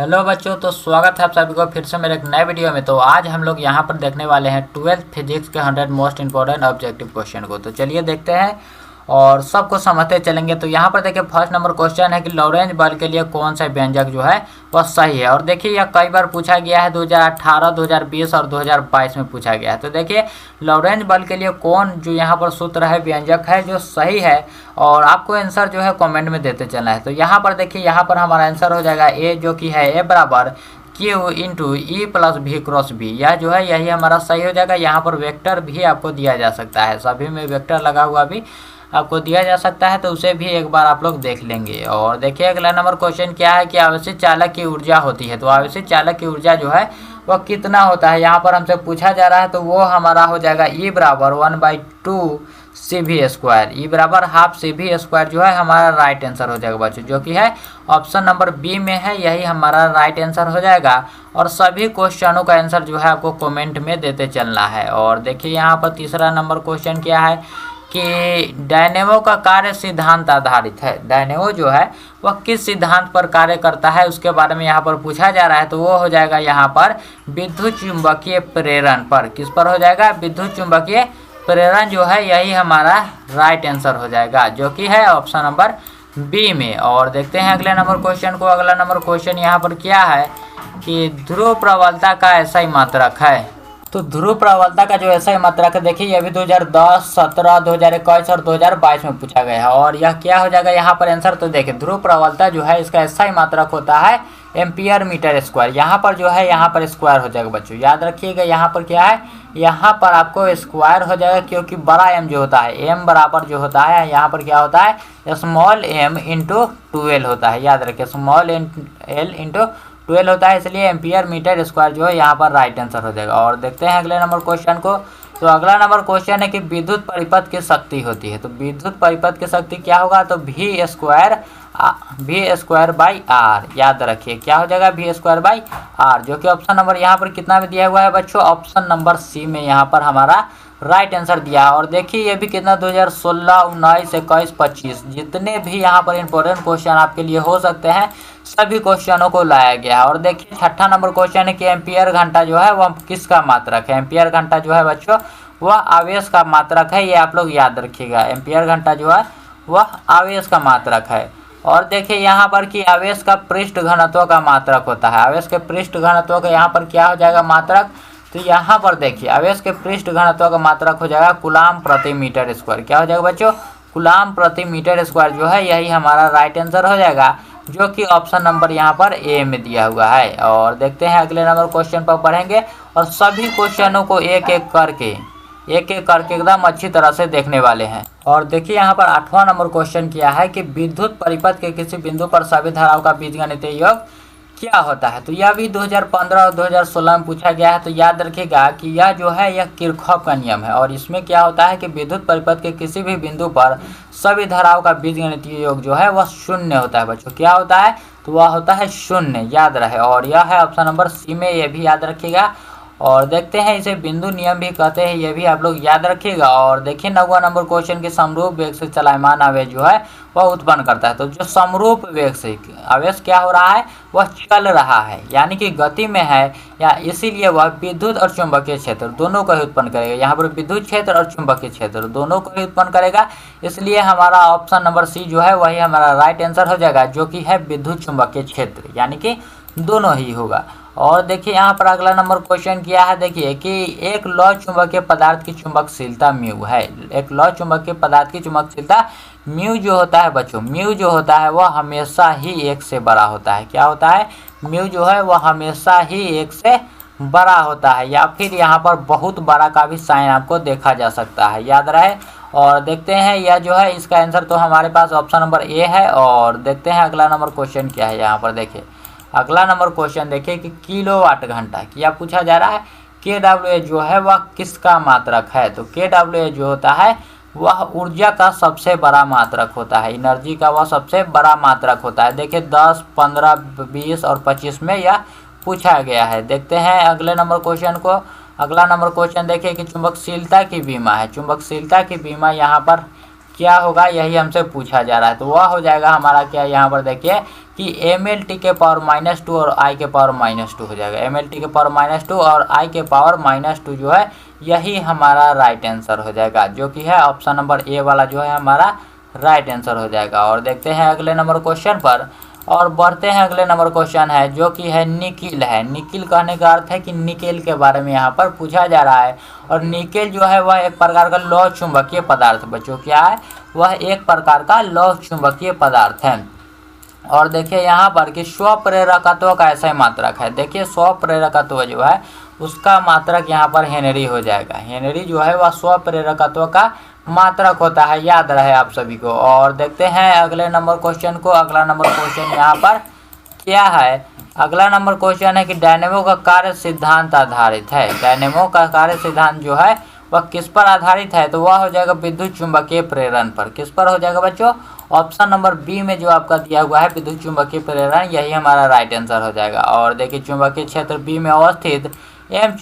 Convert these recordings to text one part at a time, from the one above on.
Hello बच्चों, तो स्वागत है आप सभी को फिर से मेरे एक नए वीडियो में। तो आज हम लोग यहाँ पर देखने वाले हैं 12th फिजिक्स के 100 मोस्ट इंपॉर्टेंट ऑब्जेक्टिव क्वेश्चन को। तो चलिए देखते हैं और सबको समझते चलेंगे। तो यहाँ पर देखिए फर्स्ट नंबर क्वेश्चन है कि लॉरेंज बल के लिए कौन सा व्यंजक जो है वह सही है। और देखिए यह कई बार पूछा गया है, 2018, 2020 और 2022 में पूछा गया है। तो देखिए लॉरेंज बल के लिए कौन जो यहाँ पर सूत्र है, व्यंजक है जो सही है, और आपको आंसर जो है कमेंट में देते चलना है। तो यहाँ पर देखिए, यहाँ पर हमारा आंसर हो जाएगा ए, जो कि है ए बराबर क्यू इंटू ई प्लस भी क्रॉस बी। यह जो है यही हमारा सही हो जाएगा। यहाँ पर वेक्टर भी आपको दिया जा सकता है, सभी में वेक्टर लगा हुआ भी आपको दिया जा सकता है, तो उसे भी एक बार आप लोग देख लेंगे। और देखिए अगला नंबर क्वेश्चन क्या है कि आवेशित चालक की ऊर्जा होती है। तो आवेशित चालक की ऊर्जा जो है वह कितना होता है, यहाँ पर हमसे पूछा जा रहा है। तो वो हमारा हो जाएगा ई बराबर 1/2 CV स्क्वायर। ई बराबर हाफ CV स्क्वायर जो है हमारा राइट आंसर हो जाएगा बच्चों, जो कि है ऑप्शन नंबर बी में है, यही हमारा राइट आंसर हो जाएगा। और सभी क्वेश्चनों का आंसर जो है आपको कमेंट में देते चलना है। और देखिए यहाँ पर तीसरा नंबर क्वेश्चन क्या है कि डायनेमो का कार्य सिद्धांत आधारित है। डायनेमो जो है वह किस सिद्धांत पर कार्य करता है, उसके बारे में यहाँ पर पूछा जा रहा है। तो वो हो जाएगा यहाँ पर विद्युत चुंबकीय प्रेरण पर। किस पर हो जाएगा? विद्युत चुंबकीय प्रेरण जो है यही हमारा राइट आंसर हो जाएगा, जो कि है ऑप्शन नंबर बी में। और देखते हैं अगले नंबर क्वेश्चन को। अगला नंबर क्वेश्चन यहाँ पर क्या है कि ध्रुव प्रबलता का ऐसा ही मात्रक है। तो ध्रुव प्रबलता का जो ऐसा ही मात्रक है, देखिए ये भी 2010, 17, 2021 और 2022 में पूछा गया है। और यह क्या हो जाएगा यहाँ पर आंसर? तो देखिए ध्रुव प्रबलता जो है इसका ऐसा ही मात्रक होता है एम्पियर मीटर स्क्वायर। यहाँ पर जो है यहाँ पर स्क्वायर हो जाएगा बच्चों, याद रखिएगा। यहाँ पर क्या है, यहाँ पर आपको स्क्वायर हो जाएगा, क्योंकि बड़ा एम जो होता है, एम बराबर जो होता है यहाँ पर क्या होता है, स्मॉल एम इंटू 12 होता है। याद रखिए स्मॉल एल इंटू 12 होता है, इसलिए एम्पियर मीटर स्क्वायर जो है यहाँ पर राइट आंसर हो जाएगा। और देखते हैं अगले नंबर क्वेश्चन को। तो अगला नंबर क्वेश्चन है कि विद्युत परिपथ की शक्ति होती है। तो विद्युत परिपथ की शक्ति क्या होगा? तो वी स्क्वायर बाई आर। याद रखिए क्या हो जाएगा, वी स्क्वायर बाई आर, जो कि ऑप्शन नंबर यहाँ पर कितना में दिया हुआ है बच्चों? ऑप्शन नंबर सी में यहाँ पर हमारा राइट आंसर दिया है। और देखिए ये भी कितना 2016, 19, 21, 25 जितने भी यहाँ पर इंपॉर्टेंट क्वेश्चन आपके लिए हो सकते हैं, सभी क्वेश्चनों को लाया गया है। और देखिए छठा नंबर क्वेश्चन है कि एम्पियर घंटा जो है वह किसका मात्रक है। एम्पियर घंटा जो है बच्चों वह आवेश का मात्रक है, ये आप लोग याद रखिएगा। एम्पियर घंटा जो है वह आवेश का मात्रक है। और देखिए यहाँ पर कि आवेश का पृष्ठ घनत्व का मात्रक होता है। आवेश के पृष्ठ घनत्व का यहाँ पर क्या हो जाएगा मात्रक? तो यहाँ पर देखिए आवेश के पृष्ठ घनत्व का मात्रक हो जाएगा कूलाम प्रति मीटर स्क्वायर। क्या हो जाएगा बच्चों? कूलाम प्रति मीटर स्क्वायर जो है यही हमारा राइट आंसर हो जाएगा, जो कि ऑप्शन नंबर यहाँ पर ए में दिया हुआ है। और देखते हैं अगले नंबर क्वेश्चन पर पढ़ेंगे और सभी क्वेश्चनों को एक एक करके एकदम अच्छी तरह से देखने वाले हैं। और देखिए यहाँ पर 8वां नंबर क्वेश्चन किया है कि विद्युत परिपथ के किसी बिंदु पर सभी धाराओं का बीजगणितीय योग क्या होता है। तो यह भी 2015 और 2016 में पूछा गया है। तो याद रखिएगा कि यह जो है यह किरचॉफ का नियम है। और इसमें क्या होता है कि विद्युत परिपथ के किसी भी बिंदु पर सभी धाराओं का बीजगणितीय योग जो है वह शून्य होता है बच्चों। क्या होता है? तो वह होता है शून्य, याद रहे। और यह है ऑप्शन नंबर सी में, यह भी याद रखिएगा। और देखते हैं इसे बिंदु नियम भी कहते हैं, ये भी आप लोग याद रखिएगा। और देखिए 9वां नंबर क्वेश्चन के समरूप वेग से चलायमान आवेश जो है वह उत्पन्न करता है। तो जो समरूप वेग से आवेश क्या हो रहा है, वह चल रहा है, यानी कि गति में है, या इसीलिए वह विद्युत और चुंबकीय क्षेत्र दोनों को ही उत्पन्न करेगा। यहाँ पर विद्युत क्षेत्र और चुंबकीय क्षेत्र दोनों को ही उत्पन्न करेगा, इसलिए हमारा ऑप्शन नंबर सी जो है वही हमारा राइट आंसर हो जाएगा, जो कि है विद्युत चुंबकीय क्षेत्र, यानी कि दोनों ही होगा। और देखिए यहाँ पर अगला नंबर क्वेश्चन किया है, देखिए कि एक लौ चुंबकीय पदार्थ की चुंबकशीलता म्यू है। एक लौ चुंबकीय पदार्थ की चुंबकशीलता म्यू जो होता है बच्चों, म्यू जो होता है वह हमेशा ही 1 से बड़ा होता है। क्या होता है? म्यू जो है वह हमेशा ही 1 से बड़ा होता है, या फिर यहाँ पर बहुत बड़ा का भी साइन आपको देखा जा सकता है, याद रहे। और देखते हैं यह जो है इसका आंसर तो हमारे पास ऑप्शन नंबर ए है। और देखते हैं अगला नंबर क्वेश्चन क्या है। यहाँ पर देखिए अगला नंबर क्वेश्चन देखिए कि किलोवाट घंटा क्या पूछा जा रहा है। KWA जो है वह किसका मात्रक है? तो KWA जो होता है वह ऊर्जा का सबसे बड़ा मात्रक होता है, एनर्जी का वह सबसे बड़ा मात्रक होता है। देखिए 10, 15, 20 और 25 में यह पूछा गया है। देखते हैं अगले नंबर क्वेश्चन को। अगला नंबर क्वेश्चन देखिए कि चुंबकशीलता की बीमा है। चुंबकशीलता की बीमा यहाँ पर क्या होगा, यही हमसे पूछा जा रहा है। तो वह हो जाएगा हमारा क्या, यहाँ पर देखिए कि mlt के पावर -2 और i के पावर -2 हो जाएगा। mlt के पावर -2 और i के पावर -2 जो है यही हमारा राइट आंसर हो जाएगा, जो कि है ऑप्शन नंबर ए वाला जो है हमारा राइट आंसर हो जाएगा। और देखते हैं अगले नंबर क्वेश्चन पर और बढ़ते हैं। अगले नंबर क्वेश्चन है जो कि है निकिल है। निकिल कहने का अर्थ है कि निकेल के बारे में यहाँ पर पूछा जा रहा है। और निकेल जो है वह एक प्रकार का लौह चुंबकीय पदार्थ बच्चों, क्या है, वह एक प्रकार का लौह चुंबकीय पदार्थ है। और देखिए यहाँ पर कि स्वप्रेरकत्व का ऐसा ही मात्रक है। देखिए स्वप्रेरकत्व जो है उसका मात्रक यहाँ पर हेनरी हो जाएगा। हेनरी जो है वह स्वप्रेरकत्व का मात्रक होता है, याद रहे आप सभी को। और देखते हैं अगले नंबर क्वेश्चन को। अगला नंबर क्वेश्चन यहाँ पर क्या है, अगला नंबर क्वेश्चन है कि डायनेमो का कार्य सिद्धांत आधारित है। डायनेमो का कार्य सिद्धांत जो है वह किस पर आधारित है, तो वह हो जाएगा विद्युत चुंबकीय प्रेरण पर। किस पर हो जाएगा बच्चों, ऑप्शन नंबर बी में जो आपका दिया हुआ है विद्युत चुंबकीय प्रेरण, यही हमारा राइट आंसर हो जाएगा। और देखिए चुंबकीय क्षेत्र बी में अवस्थित एम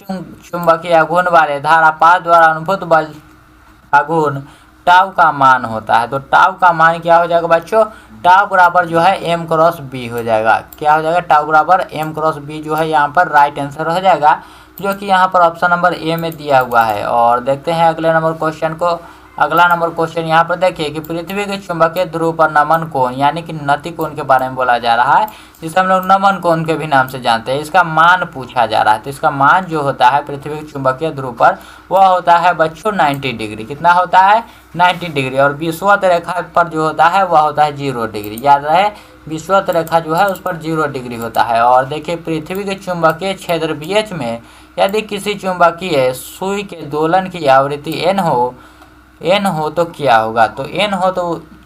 चुंबकीय आघूर्ण वाले धारापात द्वारा अनुभूत बल आघूर्ण टाउ का मान होता है। तो टाउ का मान क्या हो जाएगा बच्चों, टाउ बराबर जो है m क्रॉस बी हो जाएगा। क्या हो जाएगा, टाउ बराबर m क्रॉस बी जो है यहाँ पर राइट आंसर हो जाएगा, जो कि यहाँ पर ऑप्शन नंबर ए में दिया हुआ है। और देखते हैं अगले नंबर क्वेश्चन को। अगला नंबर क्वेश्चन यहाँ पर देखिए कि पृथ्वी के चुंबकीय ध्रुव पर नमन कोण यानी कि नति कोण के बारे में बोला जा रहा है, जिसे हम लोग नमन कोण के भी नाम से जानते हैं। इसका मान पूछा जा रहा है। तो इसका मान जो होता है पृथ्वी के चुंबकीय ध्रुव पर वह होता है बच्चों 90 डिग्री। कितना होता है, 90 डिग्री। और विषुवत रेखा पर जो होता है वह होता है 0 डिग्री। याद रहे विषुवत रेखा जो है उस पर 0 डिग्री होता है। और देखिए पृथ्वी के चुंबकीय क्षेत्र BH में यदि किसी चुंबकीय सुई के दोलन की आवृत्ति n हो तो क्या होगा, तो n हो तो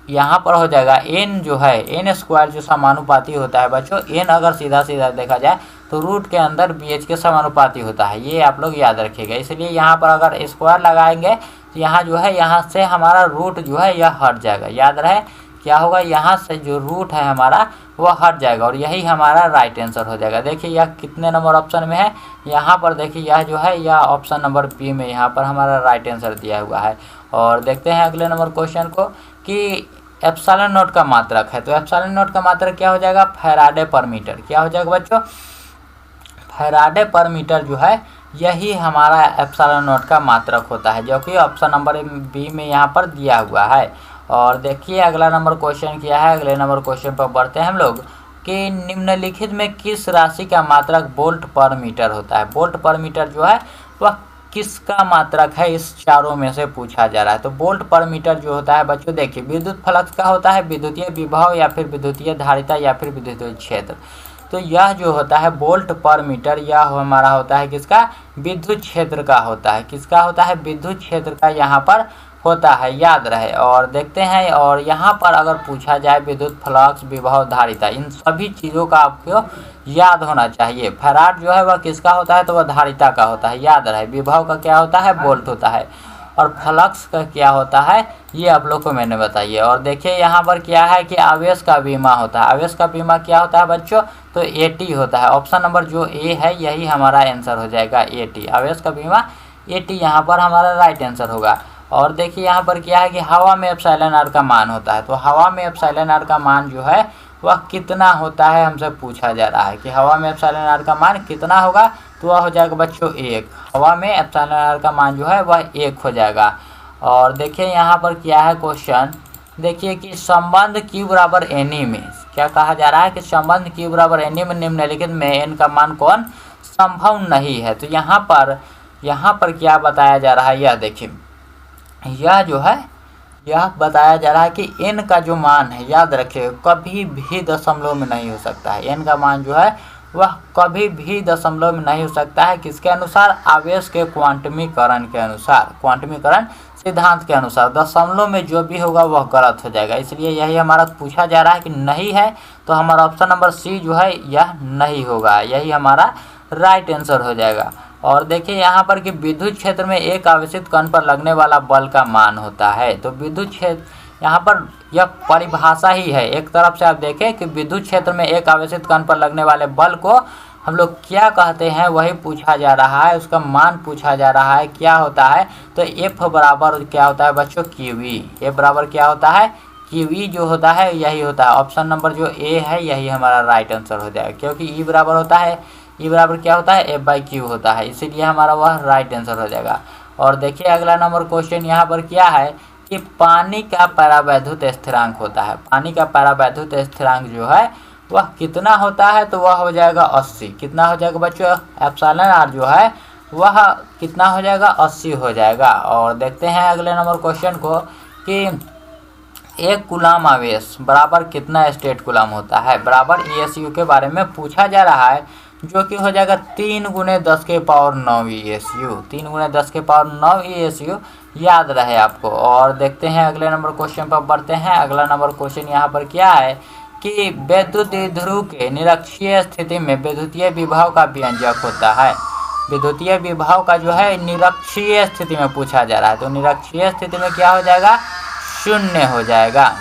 यहाँ पर हो जाएगा n जो है n² जो समानुपाती होता है बच्चों। n अगर सीधा सीधा देखा जाए तो रूट के अंदर BH के समानुपाती होता है, ये आप लोग याद रखिएगा। इसलिए यहाँ पर अगर स्क्वायर लगाएंगे तो यहाँ जो है यहाँ से हमारा रूट जो है यह हट जाएगा। याद रहे क्या होगा, यहाँ से जो रूट है हमारा वह हट जाएगा और यही हमारा राइट आंसर हो जाएगा। देखिए यह कितने नंबर ऑप्शन में है, यहाँ पर देखिए यह जो है यह ऑप्शन नंबर बी में यहाँ पर हमारा राइट आंसर दिया हुआ है। और देखते हैं अगले नंबर क्वेश्चन को कि एप्सिलॉन नॉट का मात्रक है। तो एप्सिलॉन नॉट का मात्रक क्या हो जाएगा, फैराडे पर मीटर। क्या हो जाएगा बच्चों, फैराडे पर मीटर जो है यही हमारा एप्सिलॉन नॉट का मात्रक होता है, जो कि ऑप्शन नंबर बी में यहाँ पर दिया हुआ है। और देखिए अगला नंबर क्वेश्चन क्या है। अगले नंबर क्वेश्चन पर बढ़ते हैं हम लोग कि निम्नलिखित में किस राशि का मात्रक वोल्ट पर मीटर होता है। वोल्ट पर मीटर जो है वह किसका मात्रक है, इस चारों में से पूछा जा रहा है। तो वोल्ट पर मीटर जो होता है बच्चों देखिए विद्युत फ्लक्स का होता है, विद्युतीय विभव या फिर विद्युतीय धारिता या फिर विद्युतीय क्षेत्र। तो यह जो होता है वोल्ट पर मीटर यह हमारा होता है किसका, विद्युत क्षेत्र का होता है। किसका होता है, विद्युत क्षेत्र का यहाँ पर होता है, याद रहे। और देखते हैं और यहाँ पर अगर पूछा जाए विद्युत फ्लक्स विभव धारिता, इन सभी चीज़ों का आपको याद होना चाहिए। फैराड जो है वह किसका होता है, तो वह धारिता का होता है, याद रहे। विभव का क्या होता है, वोल्ट होता है। और फ्लक्स का क्या होता है ये आप लोग को मैंने बताइए। और देखिए यहाँ पर क्या है कि आवेश का बीमा होता है। आवेश का बीमा क्या होता है बच्चों, तो AT होता है। ऑप्शन नंबर जो ए है यही हमारा आंसर हो जाएगा AT। आवेश का बीमा AT यहाँ पर हमारा राइट आंसर होगा। और देखिए यहाँ पर क्या है कि हवा में एप्सिलॉन आर का मान होता है। तो हवा में एप्सिलॉन आर का मान जो है वह कितना होता है हमसे पूछा जा रहा है कि हवा में एप्सिलॉन आर का मान कितना होगा, तो वह हो जाएगा बच्चों 1। हवा में एप्सिलॉन आर का मान जो है वह 1 हो जाएगा। और देखिए यहाँ पर क्या है क्वेश्चन, देखिए कि संबंध Q बराबर NE में क्या कहा जा रहा है कि संबंध Q बराबर NE में निम्नलिखित में n का मान कौन संभव नहीं है। तो यहाँ पर क्या बताया जा रहा है, यह देखिए यह जो है यह बताया जा रहा है कि n का जो मान है याद रखिए कभी भी दशमलव में नहीं हो सकता है। n का मान जो है वह कभी भी दशमलव में नहीं हो सकता है। किसके अनुसार, आवेश के क्वांटमीकरण के अनुसार, क्वांटमीकरण सिद्धांत के अनुसार दशमलव में जो भी होगा वह गलत हो जाएगा। इसलिए यही हमारा पूछा जा रहा है कि नहीं है, तो हमारा ऑप्शन नंबर सी जो है यह नहीं होगा, यही हमारा राइट आंसर हो जाएगा। और देखिए यहाँ पर कि विद्युत क्षेत्र में एक आवेशित कण पर लगने वाला बल का मान होता है। तो विद्युत क्षेत्र यहाँ पर यह परिभाषा ही है। एक तरफ से आप देखें कि विद्युत क्षेत्र में एक आवेशित कण पर लगने वाले बल को हम लोग क्या कहते हैं वही पूछा जा रहा है, उसका मान पूछा जा रहा है क्या होता है। तो एफ बराबर क्या होता है बच्चों, क्यूवी। एफ बराबर क्या होता है, क्यूवी जो होता है यही होता है। ऑप्शन नंबर जो ए है यही हमारा राइट आंसर हो जाएगा, क्योंकि ई बराबर होता है, ई बराबर क्या होता है, एफ बाई क्यू होता है, इसीलिए हमारा वह राइट आंसर हो जाएगा। और देखिए अगला नंबर क्वेश्चन यहाँ पर क्या है कि पानी का परावैद्युत स्थिरांक होता है। पानी का परावैद्युत स्थिरांक जो है वह कितना होता है, तो वह हो जाएगा 80। कितना हो जाएगा बच्चों, एप्सिलॉन आर जो है वह कितना हो जाएगा, 80 हो जाएगा। और देखते हैं अगले नंबर क्वेश्चन को कि एक कूलाम आवेश बराबर कितना स्टेट कूलाम होता है। बराबर ESU के बारे में पूछा जा रहा है, जो कि हो जाएगा 3 × 10⁹ ESU। 3 × 10⁹ ESU याद रहे आपको। और देखते हैं अगले नंबर क्वेश्चन पर बढ़ते हैं। अगला नंबर क्वेश्चन यहाँ पर क्या है कि विद्युत द्विध्रुव के निरक्षीय स्थिति में विद्युतीय विभव का व्यंजक होता है। विद्युतीय विभव का जो है निरक्षीय स्थिति में पूछा जा रहा है, तो निरक्षीय स्थिति में क्या हो जाएगा, 0 हो जाएगा।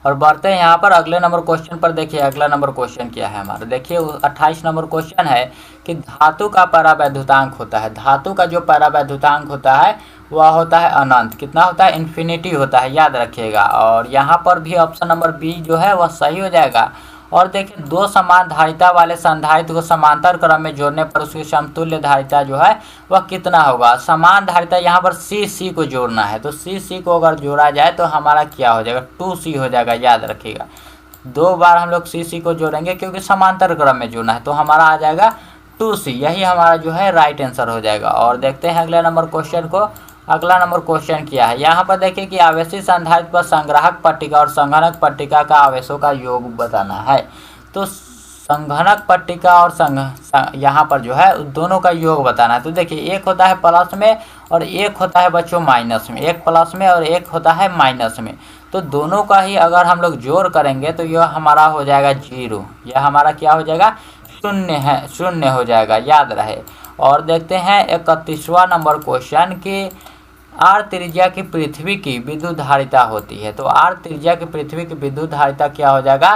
और बढ़ते हैं यहाँ पर अगले नंबर क्वेश्चन पर। देखिए अगला नंबर क्वेश्चन क्या है हमारा, देखिए 28 नंबर क्वेश्चन है कि धातु का परावैद्युतांक होता है। धातु का जो परावैद्युतांक होता है वह होता है अनंत। कितना होता है, इन्फिनिटी होता है, याद रखिएगा। और यहाँ पर भी ऑप्शन नंबर बी जो है वह सही हो जाएगा। और देखिए दो समान धारिता वाले संधारित्र को समांतर क्रम में जोड़ने पर उसकी समतुल्य धारिता जो है वह कितना होगा। समान धारिता यहाँ पर सी को जोड़ना है, तो सी को अगर जोड़ा जाए तो हमारा क्या हो जाएगा, 2C हो जाएगा, याद रखिएगा। 2 बार हम लोग सी को जोड़ेंगे क्योंकि समांतर क्रम में जोड़ना है, तो हमारा आ जाएगा 2C। यही हमारा जो है राइट आंसर हो जाएगा। और देखते हैं अगले नंबर क्वेश्चन को। अगला नंबर क्वेश्चन क्या है, यहाँ पर देखिए कि आवेशित संधारित्र पर संग्राहक पट्टिका और संघनक पट्टिका का आवेशों का योग बताना है। तो संघनक पट्टिका और यहाँ पर जो है दोनों का योग बताना है। तो देखिए एक होता है प्लस में और एक होता है बच्चों माइनस में, एक प्लस में और एक होता है माइनस में। तो दोनों का ही अगर हम लोग जोड़ करेंगे तो यह हमारा हो जाएगा 0। यह हमारा क्या हो जाएगा, 0 हो जाएगा, याद रहे। और देखते हैं 31वां नंबर क्वेश्चन कि आर त्रिज्या की पृथ्वी की विद्युत धारिता होती है। तो आर त्रिज्या की पृथ्वी की विद्युत धारिता क्या हो जाएगा,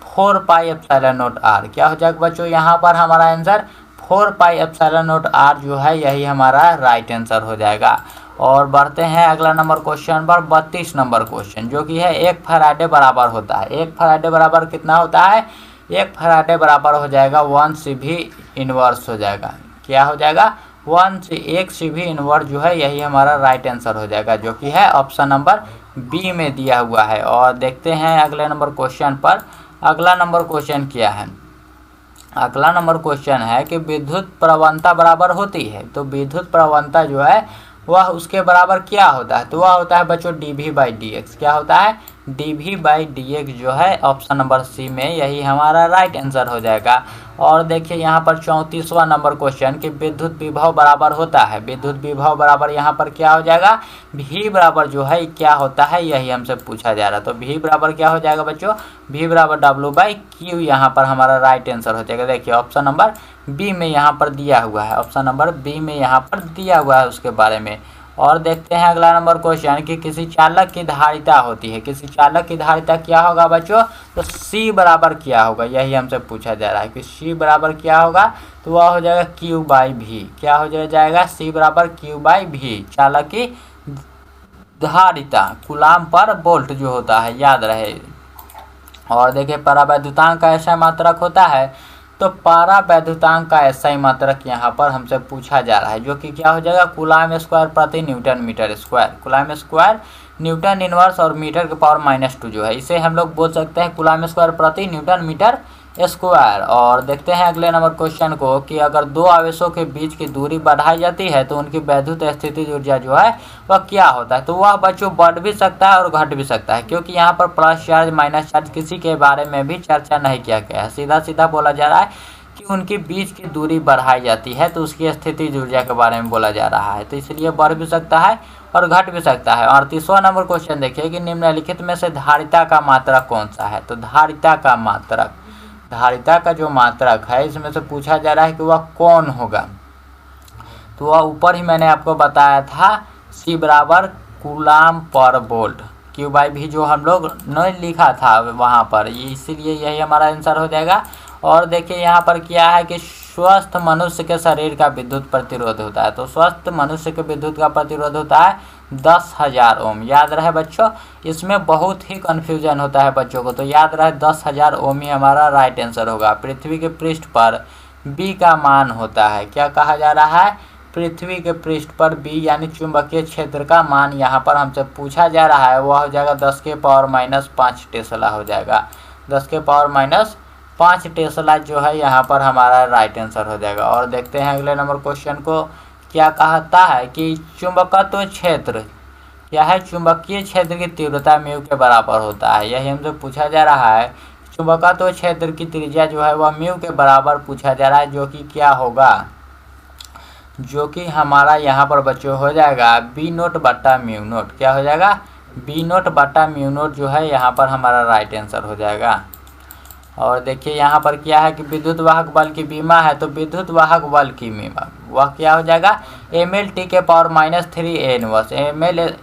4πε0r। क्या हो जाएगा बच्चों, यहाँ पर हमारा आंसर 4πε0r जो है यही हमारा राइट आंसर हो जाएगा। और बढ़ते हैं अगला नंबर क्वेश्चन पर, 32 नंबर क्वेश्चन, जो कि है 1 फैराडे बराबर होता है। 1 फैराडे बराबर कितना होता है, 1 फैराडे बराबर हो जाएगा 1 CV इनवर्स हो जाएगा। क्या हो जाएगा, 1 CV इनवर्स जो है यही हमारा राइट आंसर हो जाएगा, जो कि है ऑप्शन नंबर बी में दिया हुआ है। और देखते हैं अगले नंबर क्वेश्चन पर। अगला नंबर क्वेश्चन क्या है, अगला नंबर क्वेश्चन है कि विद्युत प्रवणता बराबर होती है। तो विद्युत प्रवणता जो है वह उसके बराबर क्या होता है, तो वह होता है बच्चों dV/dx। क्या होता है, dV/dx जो है ऑप्शन नंबर सी में यही हमारा राइट आंसर हो जाएगा। और देखिए यहाँ पर 34वां नंबर क्वेश्चन कि विद्युत विभव बराबर होता है। विद्युत विभव बराबर यहाँ पर क्या हो जाएगा, V बराबर जो है क्या होता है यही हमसे पूछा जा रहा है। तो V बराबर क्या हो जाएगा बच्चों, V बराबर W/Q यहाँ पर हमारा राइट आंसर हो जाएगा। देखिए ऑप्शन नंबर बी में यहाँ पर दिया हुआ है, ऑप्शन नंबर बी में यहाँ पर दिया हुआ है उसके बारे में। और देखते हैं अगला नंबर क्वेश्चन कि किसी चालक की धारिता होती है। किसी चालक की धारिता क्या होगा बच्चों, तो C बराबर क्या होगा यही हमसे पूछा जा रहा है कि C बराबर क्या होगा, तो वह हो जाएगा Q/V। क्या हो जाएगा, C बराबर Q/V। चालक की धारिता कूलाम पर वोल्ट जो होता है, याद रहे। और देखिए परावैद्युतांक का ऐसा मात्रक होता है, तो परावैद्युतांक का SI मात्रक यहाँ पर हमसे पूछा जा रहा है, जो कि क्या हो जाएगा, कूलाम स्क्वायर प्रति newton metre square. Coulomb square newton inverse और मीटर के पावर -2 जो है, इसे हम लोग बोल सकते हैं कूलाम स्क्वायर प्रति न्यूटन मीटर स्क्वायर। और देखते हैं अगले नंबर क्वेश्चन को कि अगर दो आवेशों के बीच की दूरी बढ़ाई जाती है तो उनकी वैद्युत स्थितिज ऊर्जा जो है वह क्या होता है। तो वह बच्चों बढ़ भी सकता है और घट भी सकता है, क्योंकि यहाँ पर प्लस चार्ज माइनस चार्ज किसी के बारे में भी चर्चा नहीं किया गया है। सीधा सीधा बोला जा रहा है कि उनके बीच की दूरी बढ़ाई जाती है तो उसकी स्थितिज ऊर्जा के बारे में बोला जा रहा है, तो इसलिए बढ़ भी सकता है और घट भी सकता है। और 30वां नंबर क्वेश्चन देखिए कि निम्नलिखित में से धारिता का मात्रक कौन सा है। तो धारिता का मात्रक, धारिता का जो मात्रक है इसमें से पूछा जा रहा है कि वह कौन होगा। तो वह ऊपर ही मैंने आपको बताया था, C बराबर कूलाम पर वोल्ट। क्यू बाई भी जो हम लोग नहीं लिखा था वहाँ पर, इसीलिए यही हमारा आंसर हो जाएगा। और देखिए यहाँ पर क्या है कि स्वस्थ मनुष्य के शरीर का विद्युत प्रतिरोध होता है। तो स्वस्थ मनुष्य के विद्युत का प्रतिरोध होता है 10,000 ओम। याद रहे बच्चों, इसमें बहुत ही कन्फ्यूजन होता है बच्चों को, तो याद रहे 10,000 ओम ही हमारा राइट आंसर होगा। पृथ्वी के पृष्ठ पर बी का मान होता है, क्या कहा जा रहा है, पृथ्वी के पृष्ठ पर बी यानी चुंबकीय क्षेत्र का मान यहाँ पर हमसे पूछा जा रहा है, वह हो जाएगा 10⁻⁵ टेस्ला हो जाएगा। 10⁻⁵ टेस्ला जो है यहाँ पर हमारा राइट आंसर हो जाएगा। और देखते हैं अगले नंबर क्वेश्चन को, क्या कहता है कि चुंबकत्व क्षेत्र क्या है, चुंबकीय क्षेत्र की तीव्रता म्यू के बराबर होता है। यही हमसे पूछा जा रहा है, चुंबकत्व क्षेत्र की त्रिज्या जो है वह म्यू के बराबर पूछा जा रहा है, जो कि क्या होगा, जो कि हमारा यहाँ पर बच्चों हो जाएगा B0/μ0। क्या हो जाएगा, B0/μ0 जो है यहाँ पर हमारा राइट आंसर हो जाएगा। और देखिए यहाँ पर क्या है कि विद्युत वाहक बल की बीमा है, तो विद्युत वाहक बल की बीमा वह क्या हो जाएगा, mL/T⁻³ A inverse,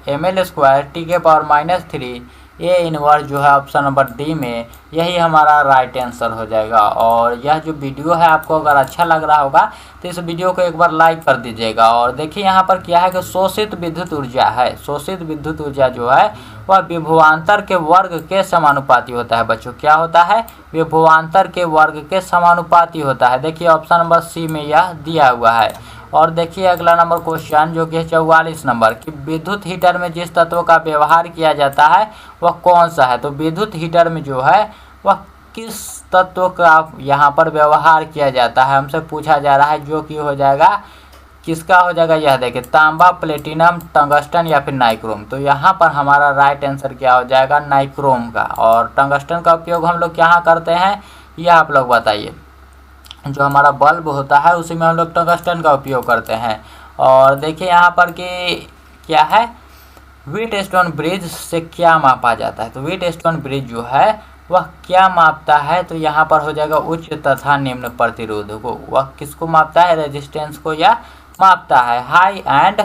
mL² T⁻³ A inverse जो है ऑप्शन नंबर डी में, यही हमारा राइट आंसर हो जाएगा। और यह जो वीडियो है आपको अगर अच्छा लग रहा होगा तो इस वीडियो को एक बार लाइक कर दीजिएगा। और देखिए यहाँ पर क्या है कि शोषित विद्युत ऊर्जा है, शोषित विद्युत ऊर्जा जो है वह विभवांतर के वर्ग के समानुपाती होता है बच्चों। क्या होता है, विभवांतर के वर्ग के समानुपाती होता है। देखिए ऑप्शन नंबर सी में यह दिया हुआ है। और देखिए अगला नंबर क्वेश्चन जो कि है 44 नंबर, कि विद्युत हीटर में जिस तत्व का व्यवहार किया जाता है वह कौन सा है। तो विद्युत हीटर में जो है वह किस तत्व का यहाँ पर व्यवहार किया जाता है हमसे पूछा जा रहा है, जो कि हो जाएगा, किसका हो जाएगा, यह देखिए तांबा, प्लेटिनम, टंगस्टन या फिर नाइक्रोम। तो यहाँ पर हमारा राइट आंसर क्या हो जाएगा, नाइक्रोम का। और टंगस्टन का उपयोग हम लोग यहाँ करते हैं, यह आप लोग बताइए। जो हमारा बल्ब होता है उसी में हम लोग टंगस्टन का उपयोग करते हैं। और देखिए यहाँ पर कि क्या है, व्हीटस्टोन ब्रिज से क्या मापा जाता है। तो व्हीटस्टोन ब्रिज जो है वह क्या मापता है, तो यहाँ पर हो जाएगा उच्च तथा निम्न प्रतिरोध को। वह किसको मापता है, रेजिस्टेंस को या मापता है हाई एंड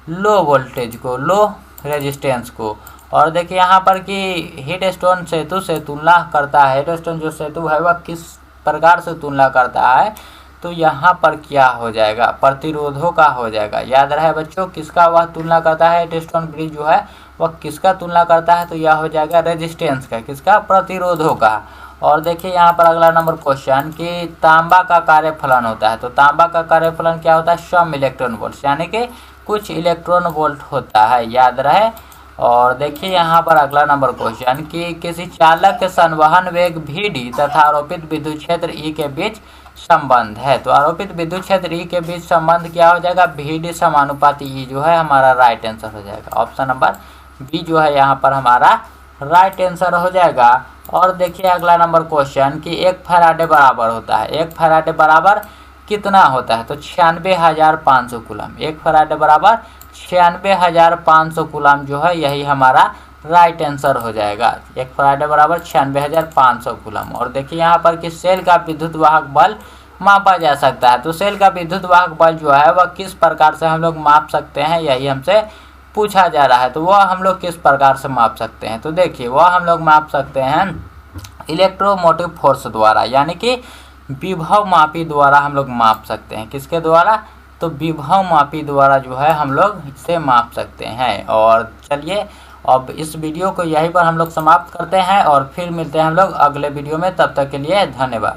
लो वोल्टेज को, लो रेजिस्टेंस को। और देखिए यहाँ पर कि हीटस्टोन सेतु से तुलना करता है, हीटस्टोन जो सेतु है वह किस प्रकार से तुलना करता है, तो यहाँ पर क्या हो जाएगा, प्रतिरोधों का हो जाएगा। याद रहे बच्चों, किसका वह तुलना करता है, हीटस्टोन ब्रिज जो है वह किसका तुलना करता है, तो यह हो जाएगा रेजिस्टेंस का, किसका, प्रतिरोधों का। और देखिए यहाँ पर अगला नंबर क्वेश्चन कि तांबा का कार्यफलन होता है। तो तांबा का कार्यफलन क्या होता है, सम इलेक्ट्रॉन वोल्ट, यानी कि कुछ इलेक्ट्रॉन वोल्ट होता है, याद रहे। और देखिए यहाँ पर अगला नंबर क्वेश्चन कि किसी चालक के संवहन वेग Vd तथा आरोपित विद्युत क्षेत्र E के बीच संबंध है। तो आरोपित विद्युत क्षेत्र E के बीच संबंध क्या हो जाएगा, Vd समानुपाती E जो है हमारा राइट आंसर हो जाएगा। ऑप्शन नंबर बी जो है यहाँ पर हमारा राइट आंसर हो जाएगा। और देखिए अगला नंबर क्वेश्चन कि 1 फैराडे बराबर होता है, 1 फैराडे बराबर कितना होता है, तो 96,500 कूलम। 1 फैराडे बराबर 96,500 कूलम जो है, यही हमारा राइट आंसर हो जाएगा। 1 फैराडे बराबर 96,500 कूलम। और देखिए यहाँ पर कि सेल का विद्युत वाहक बल मापा जा सकता है। तो सेल का विद्युत वाहक बल जो है वह किस प्रकार से हम लोग माप सकते हैं, यही हमसे पूछा जा रहा है। तो वह हम लोग किस प्रकार से माप सकते हैं, तो देखिए वह हम लोग माप सकते हैं इलेक्ट्रोमोटिव फोर्स द्वारा, यानी कि विभव मापी द्वारा हम लोग माप सकते हैं। किसके द्वारा, तो विभव मापी द्वारा जो है हम लोग इसे माप सकते हैं। और चलिए अब इस वीडियो को यहीं पर हम लोग समाप्त करते हैं और फिर मिलते हैं हम लोग अगले वीडियो में। तब तक के लिए धन्यवाद।